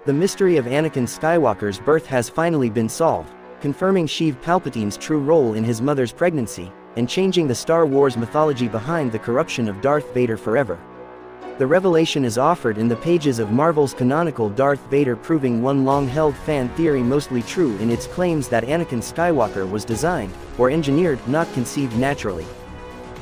The mystery of Anakin Skywalker's birth has finally been solved, confirming Sheev Palpatine's true role in his mother's pregnancy, and changing the Star Wars mythology behind the corruption of Darth Vader forever. The revelation is offered in the pages of Marvel's canonical Darth Vader, proving one long-held fan theory mostly true in its claims that Anakin Skywalker was designed, or engineered, not conceived naturally.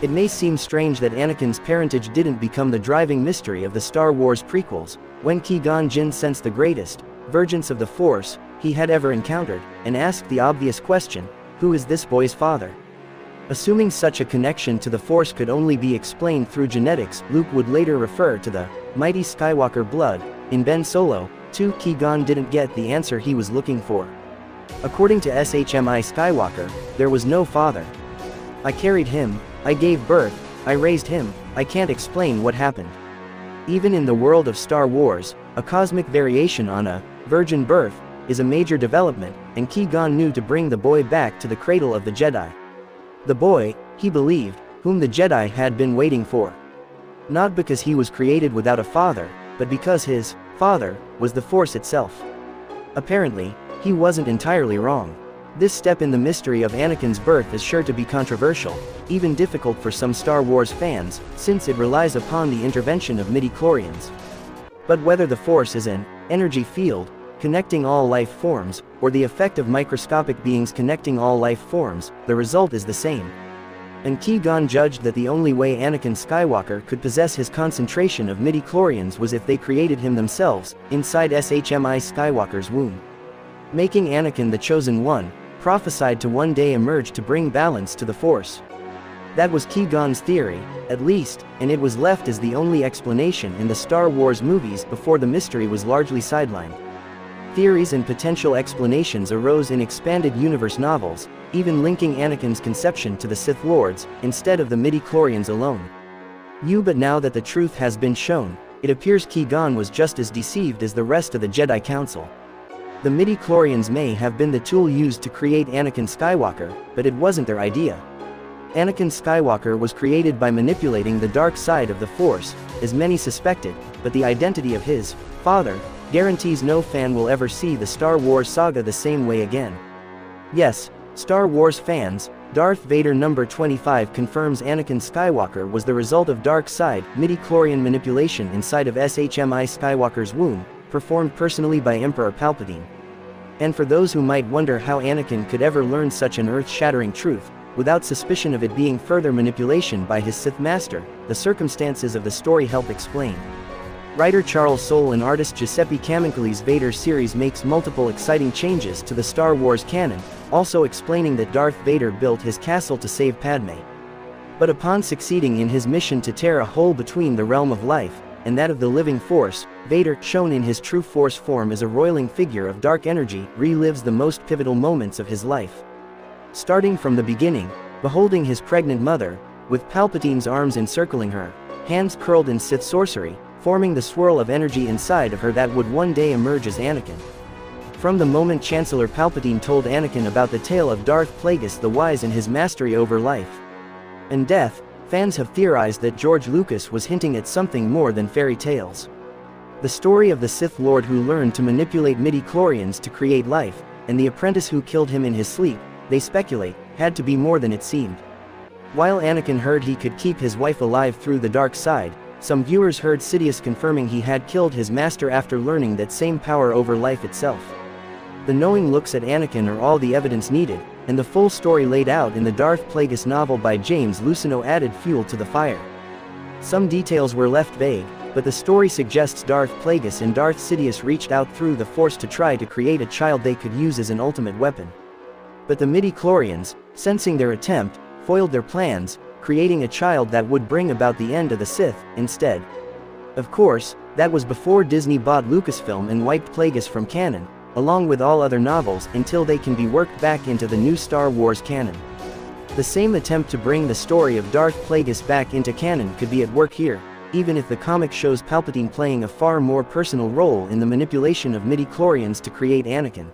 It may seem strange that Anakin's parentage didn't become the driving mystery of the Star Wars prequels, when Qui-Gon Jinn sensed the greatest vergence of the Force he had ever encountered, and asked the obvious question, who is this boy's father? Assuming such a connection to the Force could only be explained through genetics, Luke would later refer to the mighty Skywalker blood. In Ben Solo 2, Qui-Gon didn't get the answer he was looking for. According to SHMI Skywalker, there was no father. I carried him, I gave birth, I raised him, I can't explain what happened. Even in the world of Star Wars, a cosmic variation on a virgin birth is a major development, and Qui-Gon knew to bring the boy back to the cradle of the Jedi. The boy, he believed, whom the Jedi had been waiting for. Not because he was created without a father, but because his father was the Force itself. Apparently, he wasn't entirely wrong. This step in the mystery of Anakin's birth is sure to be controversial, even difficult for some Star Wars fans, since it relies upon the intervention of midi-chlorians. But whether the Force is an energy field connecting all life forms, or the effect of microscopic beings connecting all life forms, the result is the same. And Qui-Gon judged that the only way Anakin Skywalker could possess his concentration of midi-chlorians was if they created him themselves, inside SHMI Skywalker's womb. Making Anakin the chosen one, prophesied to one day emerge to bring balance to the Force. That was Qui-Gon's theory, at least, and it was left as the only explanation in the Star Wars movies before the mystery was largely sidelined. Theories and potential explanations arose in expanded universe novels, even linking Anakin's conception to the Sith Lords, instead of the midi-chlorians alone. But now that the truth has been shown, it appears Qui-Gon was just as deceived as the rest of the Jedi Council. The midi-chlorians may have been the tool used to create Anakin Skywalker, but it wasn't their idea. Anakin Skywalker was created by manipulating the dark side of the Force, as many suspected, but the identity of his father guarantees no fan will ever see the Star Wars saga the same way again. Yes, Star Wars fans, Darth Vader number 25 confirms Anakin Skywalker was the result of dark side, midi-chlorian manipulation inside of SHMI Skywalker's womb, performed personally by Emperor Palpatine. And for those who might wonder how Anakin could ever learn such an earth-shattering truth, without suspicion of it being further manipulation by his Sith master, the circumstances of the story help explain. Writer Charles Soule and artist Giuseppe Camuncoli's Vader series makes multiple exciting changes to the Star Wars canon, also explaining that Darth Vader built his castle to save Padme. But upon succeeding in his mission to tear a hole between the realm of life and that of the living Force, Vader, shown in his true Force form as a roiling figure of dark energy, relives the most pivotal moments of his life. Starting from the beginning, beholding his pregnant mother, with Palpatine's arms encircling her, hands curled in Sith sorcery, forming the swirl of energy inside of her that would one day emerge as Anakin. From the moment Chancellor Palpatine told Anakin about the tale of Darth Plagueis the Wise and his mastery over life and death, fans have theorized that George Lucas was hinting at something more than fairy tales. The story of the Sith Lord who learned to manipulate midi-chlorians to create life, and the apprentice who killed him in his sleep, they speculate, had to be more than it seemed. While Anakin heard he could keep his wife alive through the dark side, some viewers heard Sidious confirming he had killed his master after learning that same power over life itself. The knowing looks at Anakin are all the evidence needed, and the full story laid out in the Darth Plagueis novel by James Luceno added fuel to the fire. Some details were left vague, but the story suggests Darth Plagueis and Darth Sidious reached out through the Force to try to create a child they could use as an ultimate weapon. But the midi-chlorians, sensing their attempt, foiled their plans, creating a child that would bring about the end of the Sith, instead. Of course, that was before Disney bought Lucasfilm and wiped Plagueis from canon, along with all other novels, until they can be worked back into the new Star Wars canon. The same attempt to bring the story of Darth Plagueis back into canon could be at work here, even if the comic shows Palpatine playing a far more personal role in the manipulation of midi-chlorians to create Anakin.